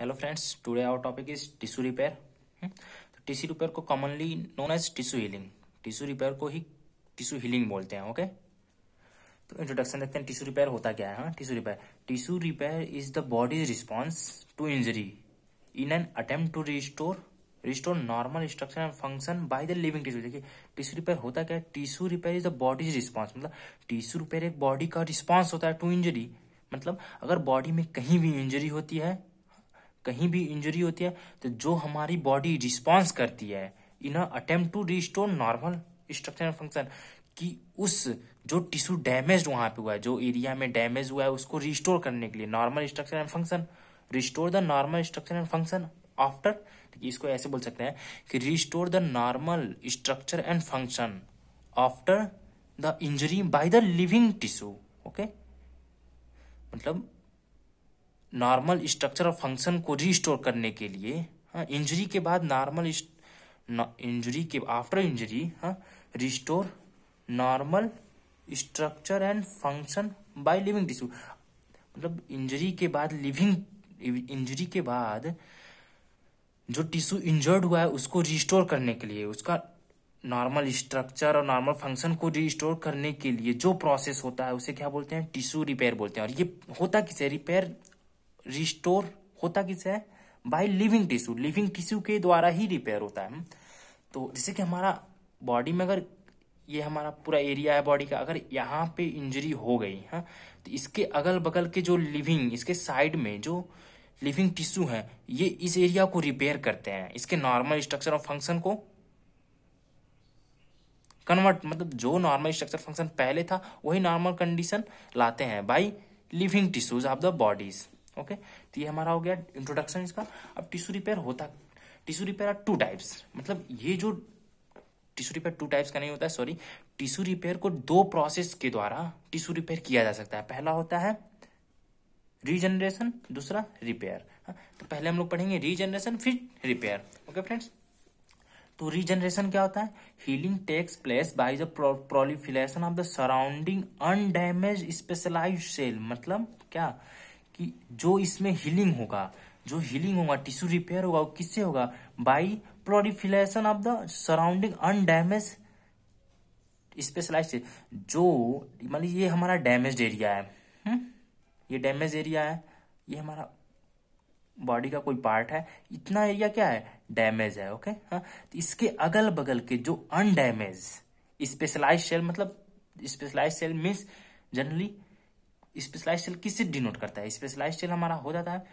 Hello friends, today our topic is tissue repair. तो tissue repair को commonly known as tissue healing, tissue repair को ही tissue healing बोलते हैं। Okay, तो इंट्रोडक्शन देखते हैं। टिश्यू रिपेयर होता क्या है? Tissue repair is the body's response to injury in an attempt to restore normal structure and function by the living tissue. देखिए, टिश्यू रिपेयर होता क्या है? Tissue repair is the body's response, मतलब tissue repair एक body का response होता है to injury. मतलब अगर बॉडी में कहीं भी इंजरी होती है, तो जो हमारी बॉडी रिस्पॉन्स करती है in attempt to restore normal structure and function, कि उस जो टिश्यू डैमेज वहां पे हुआ है, जो एरिया में डैमेज हुआ है, उसको रिस्टोर करने के लिए normal structure and function, restore the normal structure and function after, इसको ऐसे बोल सकते हैं कि restore the normal structure and function after the injury bye the living tissue. Okay, मतलब नॉर्मल स्ट्रक्चर और फंक्शन को रिस्टोर करने के लिए, इंजरी के बाद after injury restore normal structure and function by living tissue. मतलब इंजरी के बाद जो टिश्यू इंजर्ड हुआ है उसको रिस्टोर करने के लिए, उसका नॉर्मल स्ट्रक्चर और नॉर्मल फंक्शन को रिस्टोर करने के लिए जो प्रोसेस होता है उसे क्या बोलते हैं? टिश्यू रिपेयर बोलते हैं। और ये होता किसे? रिपेयर रिस्टोर होता किसे है? बाय लिविंग टिश्यू के द्वारा ही रिपेयर होता है। तो जैसे कि हमारा बॉडी में, अगर ये हमारा पूरा एरिया है बॉडी का, अगर यहाँ पे इंजरी हो गई तो इसके अगल बगल के जो इसके साइड में जो लिविंग टिश्यू है, ये इस एरिया को रिपेयर करते हैं, इसके नॉर्मल स्ट्रक्चर और फंक्शन को कन्वर्ट, मतलब जो नॉर्मल स्ट्रक्चर फंक्शन पहले था वही नॉर्मल कंडीशन लाते हैं by living tissues of the bodies. Okay, तो ये हमारा हो गया इंट्रोडक्शन इसका। अब tissue repair are two types, मतलब ये जो टिश्यू रिपेयर टू टाइप्स का नहीं होता है, सॉरी। टिश्यू रिपेयर को दो प्रोसेस के द्वारा टिश्यू रिपेयर किया जा सकता है। पहला होता है रीजनरेशन, दूसरा रिपेयर। तो पहले हम लोग पढ़ेंगे रीजनरेशन, फिर रिपेयर। ओके फ्रेंड्स, तो रीजनरेशन क्या होता है? Healing takes place by the proliferation of the surrounding undamaged specialised cell. मतलब क्या कि जो इसमें हीलिंग होगा, टिश्यू रिपेयर होगा, वो किससे होगा? By proliferation of the surrounding undamaged specialised cell. जो मान लीजिए ये हमारा डैमेज्ड एरिया है, ये डैमेज एरिया है, ये हमारा बॉडी का कोई पार्ट है, इतना एरिया क्या है? डैमेज है। ओके, तो इसके अगल बगल के जो अनडैमेज स्पेशलाइज्ड सेल, मतलब specialised cell means generally specialised cell किससे डिनोट करता है? स्पेशलाइज्ड सेल हमारा हो जाता है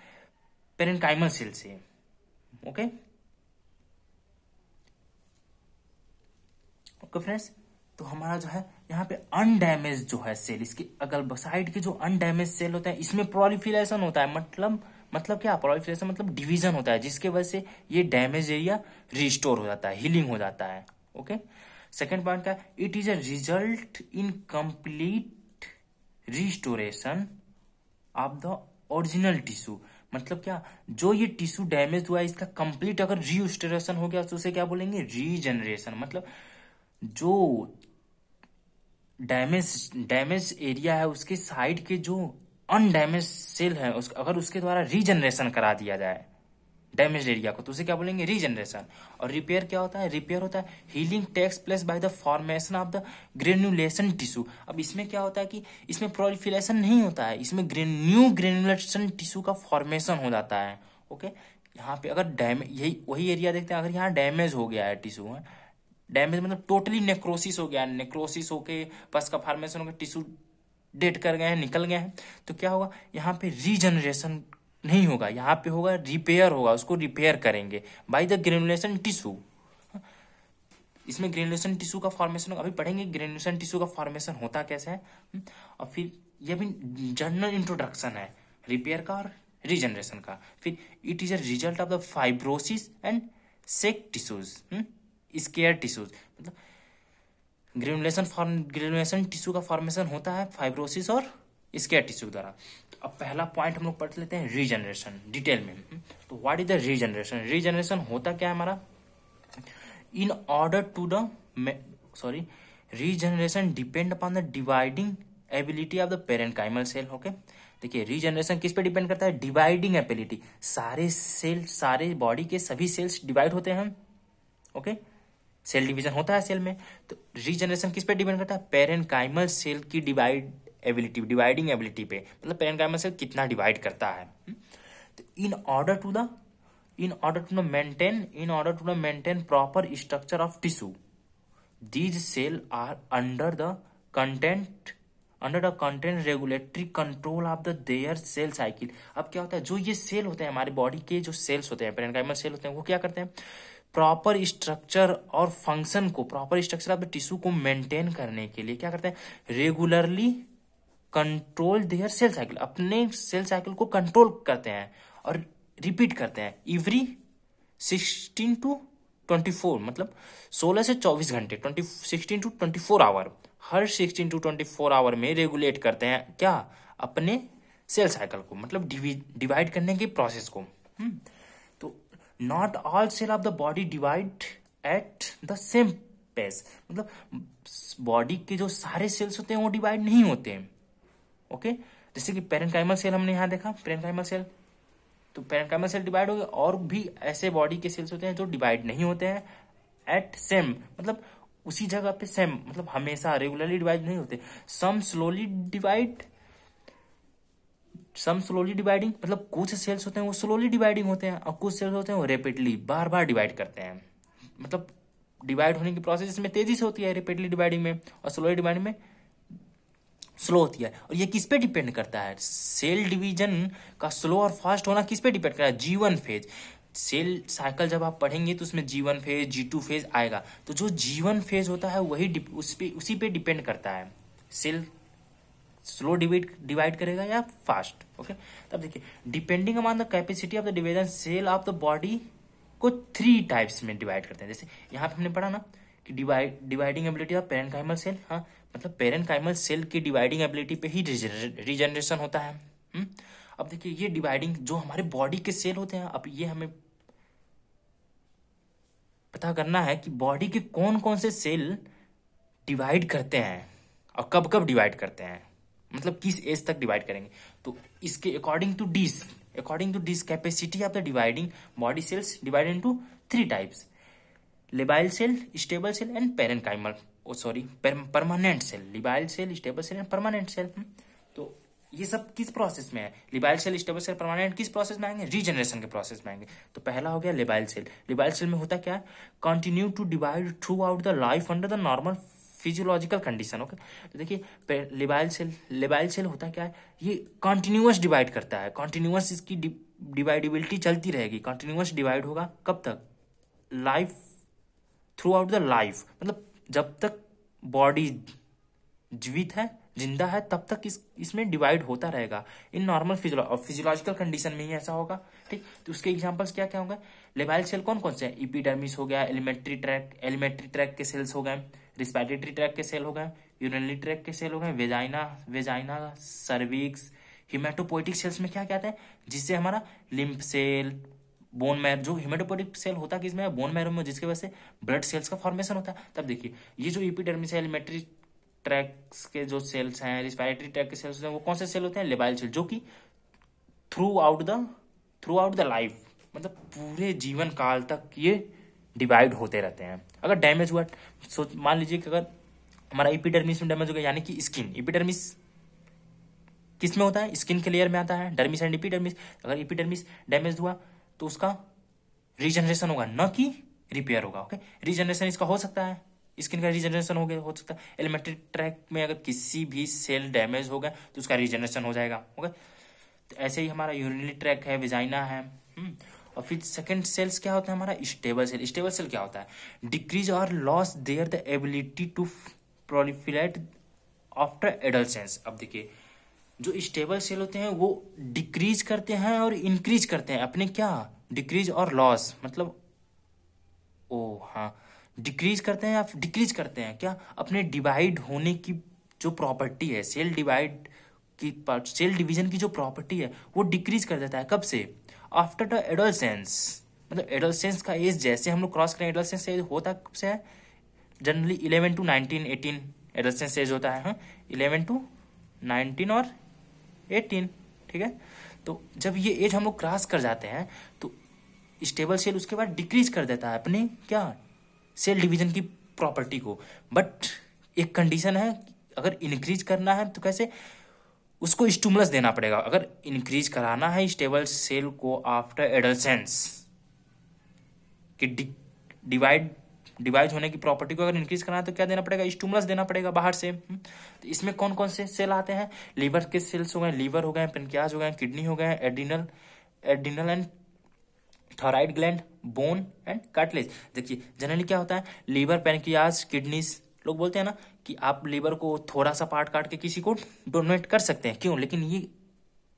पेरेन्काइमल सेल से। ओके फ्रेंड्स, तो हमारा जो है यहाँ पे अनडैमेज जो है सेल, इसके अगल साइड के जो अनडैमेज सेल होते हैं, इसमें प्रोलिफरेशन होता है। मतलब क्या? प्रोलिफरेशन मतलब डिवीजन होता है, जिसके वजह से ये डैमेज एरिया रिस्टोर हो जाता है, हीलिंग हो जाता है। ओके, सेकेंड पॉइंट क्या? It is a result in complete restoration of the original tissue. मतलब क्या? जो ये टिश्यू डैमेज हुआ है, इसका कंप्लीट अगर रिस्टोरेशन हो गया तो उसे क्या बोलेंगे? रीजनरेशन। मतलब जो डैमेज एरिया है उसके साइड के जो अनडैमेज सेल है, अगर उसके द्वारा रीजनरेशन करा दिया जाए डैमेज एरिया को, तो उसे क्या बोलेंगे? रीजनरेशन। और रिपेयर क्या होता है? रिपेयर होता है healing takes place by the formation of the granulation tissue. अब इसमें क्या होता है कि इसमें प्रोलिफरेशन नहीं होता है, इसमें न्यू ग्रेन्युलेशन टिश्यू का फॉर्मेशन हो जाता है। ओके, यहाँ पे अगर यही वही एरिया देखते हैं, अगर यहाँ डैमेज हो गया है टिश्यू, डैमेज मतलब टोटली नेक्रोसिस हो गया, नेक्रोसिस होके पस का फॉर्मेशन होकर टिश्यू डेड कर गए हैं, निकल गए हैं, तो क्या होगा? यहाँ पे रीजनरेशन नहीं होगा, यहाँ पे होगा रिपेयर होगा, उसको रिपेयर करेंगे बाय द ग्रेनुलेशन टिश्यू। इसमें ग्रेनुलेशन टिश्यू का फॉर्मेशन अभी पढ़ेंगे, ग्रेनुलेशन टिश्यू का फॉर्मेशन होता कैसे है। और फिर यह भी जनरल इंट्रोडक्शन है रिपेयर का और रीजनरेशन का। फिर it is a result of the fibrosis and sac tissues, scar tissues. मतलब ग्रेनुलेशन टिश्यू का फॉर्मेशन होता है फाइब्रोसिस और स्केयर टिश्यू द्वारा। अब पहला पॉइंट हम लोग पढ़ लेते हैं रीजनरेशन डिटेल में। तो what is the regeneration? Regeneration होता क्या है हमारा? In order to the regeneration depend upon the dividing ability of the parenchymal cell. Okay, देखिए रीजनरेशन किस पे डिपेंड करता है, डिवाइडिंग एबिलिटी। सारे सेल, सारे बॉडी के सभी सेल्स डिवाइड होते हैं, ओके, सेल डिवीजन होता है सेल में। तो रीजनरेशन किस पे डिपेंड करता है, पेरेन्काइमल सेल की डिवाइडिंग एबिलिटी पे, मतलब पेरेन्काइमल सेल कितना डिवाइड करता है। तो in order to maintain proper structure of tissue, these cells are under the content regulatory control of their cell cycle। अब क्या होता है, जो ये सेल होते हैं हमारे बॉडी के, जो सेल्स होते हैं पेरेन्काइमल सेल होते हैं, वो क्या करते हैं, प्रॉपर स्ट्रक्चर और फंक्शन को, proper structure of the tissue को मेंटेन करने के लिए क्या करते हैं, regularly control their cell cycle, अपने सेल साइकिल को कंट्रोल करते हैं और रिपीट करते हैं एवरी 16 to 24, मतलब 16 से 24 घंटे, 16 to 24 आवर, हर 16 to 24 आवर में रेगुलेट करते हैं क्या, अपने सेल साइकिल को, मतलब डिवाइड करने के प्रोसेस को। तो not all cell of the body divide at the same pace, मतलब बॉडी के जो सारे सेल्स होते हैं वो डिवाइड नहीं होते हैं, ओके। जैसे कि पेरेन्काइमल सेल हमने यहाँ देखा, पेरेन्काइमल सेल, तो पेरेन्काइमल सेल डिवाइड हो गए, और भी ऐसे बॉडी के सेल्स होते हैं जो डिवाइड नहीं होते हैं एट सेम, मतलब उसी जगह पे सेम, मतलब हमेशा रेगुलरली डिवाइड नहीं होते। सम स्लोली डिवाइडिंग, मतलब कुछ सेल्स होते हैं वो स्लोली डिवाइडिंग होते हैं, और कुछ सेल्स होते हैं वो रैपिडली बार बार डिवाइड करते हैं, मतलब डिवाइड होने की प्रोसेस इसमें तेजी से होती है रैपिडली डिवाइडिंग में, और स्लोली डिवाइडिंग में स्लो होती है। और ये किस पे डिपेंड करता है, सेल डिवीजन का स्लो और फास्ट होना किस पे डिपेंड करता है, G1 फेज। सेल साइकिल जब आप पढ़ेंगे तो उसमें G1 फेज, G2 फेज आएगा, तो जो G1 फेज होता है वही उसी पे डिपेंड करता है, सेल स्लो डिवाइड करेगा या फास्ट, ओके। तब देखिए depending upon the capacity of the division cell of the body को 3 टाइप्स में डिवाइड करते हैं। जैसे यहाँ पे हमने पढ़ा ना कि dividing ability of parenchymal cell, हाँ, मतलब पेरेन्काइमल सेल की डिवाइडिंग एबिलिटी पे ही रीजनरेशन होता है। अब देखिए ये डिवाइडिंग जो हमारे बॉडी के सेल होते हैं, अब ये हमें पता करना है कि बॉडी के कौन कौन से सेल डिवाइड करते हैं और कब कब डिवाइड करते हैं, मतलब किस एज तक डिवाइड करेंगे। तो इसके according to this capacity of the dividing body cells divide into 3 types, labile cell, stable cell and parenchymal, permanent cell, labile cell, stable cell and permanent cell. तो ये सब किस प्रोसेस में है, labile cell, stable cell, permanent किस process में आएंगे, regeneration के प्रोसेस में आएंगे। तो पहला हो गया लिबाइल सेल। लिबाइल सेल में होता क्या है, continue to divide throughout the life under the normal physiological condition, okay. तो देखिए लिबाइल सेल होता क्या है, ये कंटिन्यूअस डिवाइड करता है, कंटिन्यूअस इसकी डिवाइडेबिलिटी चलती रहेगी, कंटिन्यूअस डिवाइड होगा कब तक, life, through out the life, मतलब जब तक बॉडी जीवित है, जिंदा है, तब तक इसमें डिवाइड होता रहेगा इन नॉर्मल फिजियोलॉजिकल कंडीशन में ही ऐसा होगा, ठीक। तो उसके एग्जांपल्स क्या क्या होंगे, लेबाइल सेल कौन कौन से हैं, एपिडर्मिस हो गया, एलिमेंट्री ट्रैक के सेल्स हो गए, रिस्पिरेटरी ट्रैक के सेल हो गए, यूरिनरी ट्रैक के सेल हो गए, वेजाइना, सर्विक्स, हिमेटोपोइटिक सेल्स में क्या क्या आता है, जिससे हमारा लिम्फ सेल, बोन मैरो, जो हिमेटोपोइटिक सेल होता है किसमें, बोन मैरो में, जिसकी वजह से ब्लड सेल्स का फॉर्मेशन होता है। तब देखिए ये जो एपिडर्मिस है, एलिमेंट्री ट्रैक्स के जो सेल्स हैं, रिस्पिरेटरी ट्रैक के सेल्स होते हैं, वो कौन से सेल होते हैं, लेबाइल सेल, जो कि थ्रू आउट द लाइफ, मतलब पूरे जीवन काल तक ये डिवाइड होते रहते हैं। अगर डैमेज हुआ, मान लीजिए कि अगर हमारा एपिडर्मिस में डैमेज हो गया, यानी कि स्किन, एपिडर्मिस किस में होता है, स्किन के लेयर में आता है, डर्मिस एंड एपिडर्मिस। अगर एपिडर्मिस डैमेज हुआ तो उसका रीजनरेशन होगा, न कि रिपेयर होगा, ओके। रीजनरेशन इसका हो सकता है, स्किन का रीजनरेशन हो सकता है। एलिमेंट्री ट्रैक में अगर किसी भी सेल डैमेज हो गया तो उसका रीजनरेशन हो जाएगा, ओके। तो ऐसे ही हमारा यूरिनरी ट्रैक है, वेजाइना है। और फिर सेकंड सेल्स क्या होता है हमारा, स्टेबल सेल। स्टेबल सेल क्या होता है, डिक्रीज और loss their the ability to proliferate after adolescence. अब देखिए जो स्टेबल सेल होते हैं वो डिक्रीज करते हैं और इंक्रीज करते हैं अपने, क्या, डिक्रीज और लॉस, मतलब डिक्रीज करते हैं या डिक्रीज करते हैं क्या, अपने डिवाइड होने की जो प्रॉपर्टी है, सेल डिवीजन की जो प्रॉपर्टी है वो डिक्रीज कर देता है। कब से, आफ्टर द एडोलसेंस, मतलब एडोलसेंस का एज जैसे हम लोग क्रॉस करें, एडोलसेंस एज होता कब से है, जनरली 11 to 19, 18 एडोलसेंस एज होता है, 11 to 19 और 18, ठीक है। तो जब ये एज हम लोग क्रॉस कर जाते हैं तो स्टेबल सेल उसके बाद डिक्रीज कर देता है अपने क्या सेल डिवीजन की प्रॉपर्टी को। बट एक कंडीशन है, अगर इंक्रीज करना है तो कैसे, उसको स्टिमुलस देना पड़ेगा। अगर इंक्रीज कराना है स्टेबल सेल को आफ्टर एडोलेसेंस कि डिवाइड होने की प्रॉपर्टी को अगर इंक्रीज कराना है तो क्या देना पड़ेगा, स्टिमुलस देना पड़ेगा बाहर से। तो इसमें कौन कौन से सेल आते हैं, लीवर के सेल्स हो गए, लीवर हो गए, पेनक्रियाज हो गए, किडनी हो गए, adrenal and thyroid gland, bone and cartilage. देखिए जनरली क्या होता है, लीवर, पेनक्रियाज, किडनीज, लोग बोलते हैं ना कि आप लीवर को थोड़ा सा पार्ट काट के किसी को डोनेट कर सकते हैं, क्यों, लेकिन ये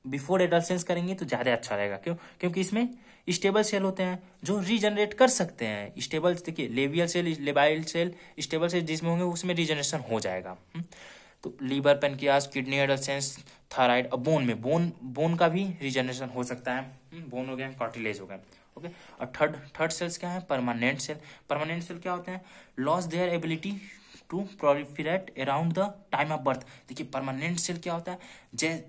बिफोर एडोलेसेंस करेंगे तो ज्यादा अच्छा रहेगा। क्यों, क्योंकि इसमें स्टेबल सेल होते हैं जो रीजनरेट कर सकते हैं। स्टेबल देखिए labile cell, labile cell, stable cell जिसमें होंगे उसमें रीजनरेशन हो जाएगा। तो liver, pancreas, kidney, adolescence, thyroid. अब बोन में बोन का भी रीजनरेशन हो सकता है। बोन हो गया, कार्टिलेज हो गया। ओके। और थर्ड सेल्स क्या है, परमानेंट सेल। परमानेंट सेल क्या होते हैं, loss their ability to proliferate around the time of birth. देखिए परमानेंट सेल क्या होता है,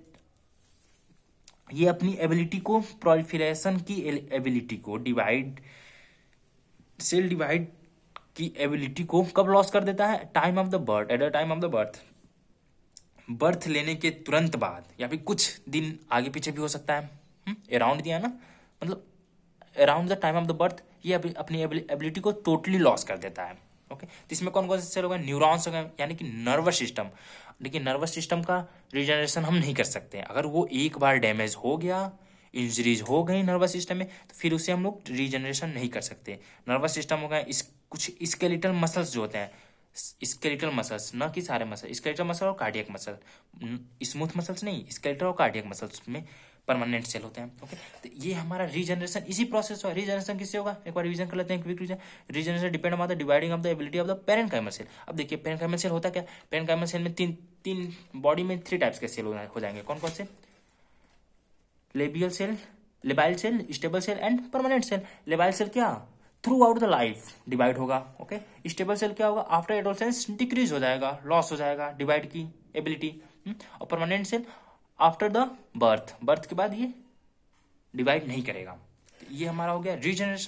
ये अपनी एबिलिटी को, प्रोलिफरेशन की एबिलिटी को, सेल डिवाइड की एबिलिटी को कब लॉस कर देता है, time of the birth, at the time of the birth लेने के तुरंत बाद या फिर कुछ दिन आगे पीछे भी हो सकता है। अराउंड दिया ना, मतलब around the time of the birth ये अपनी एबिलिटी को टोटली लॉस कर देता है। ओके। तो इसमें कौन कौन से सेल हो गए, न्यूरॉन्स हो गए, यानी कि नर्वस सिस्टम। देखिए नर्वस सिस्टम का रिजनरेशन हम नहीं कर सकते, अगर वो एक बार डैमेज हो गया, इंजरीज हो गई नर्वस सिस्टम में, तो फिर उसे हम लोग रीजनरेशन नहीं कर सकते। नर्वस सिस्टम हो गया, कुछ स्केलेटल मसल्स जो होते हैं, स्केलेटल मसल्स, न कि सारे मसल, स्केलेटल मसल और कार्डियक मसल, स्मूथ मसल्स नहीं, स्केलेटल और कार्डियक मसल्स में परमानेंट सेल होते हैं। ओके। तो ये हमारा रीजनरेशन इसी प्रोसेस होगा। रीजनरेशन किससे होगा, एक बार रिवीजन कर लेते हैं, quick revision. Regeneration depend on the dividing of the ability of the parenchymal cell. अब देखिए पेरेन्काइमल सेल होता क्या, पेरेन्काइमल सेल में तीन बॉडी में 3 टाइप्स के सेल हो जाएंगे। कौन कौन से, labile cell, labile cell, stable cell and permanent cell. Labile cell क्या, throughout the life divide होगा। ओके। स्टेबल सेल क्या होगा, आफ्टर एडोलेसेंस डिक्रीज हो जाएगा, लॉस हो जाएगा डिवाइड की एबिलिटी। और permanent cell after the birth के बाद ये डिवाइड नहीं करेगा। तो ये हमारा हो गया रीजनरेशन।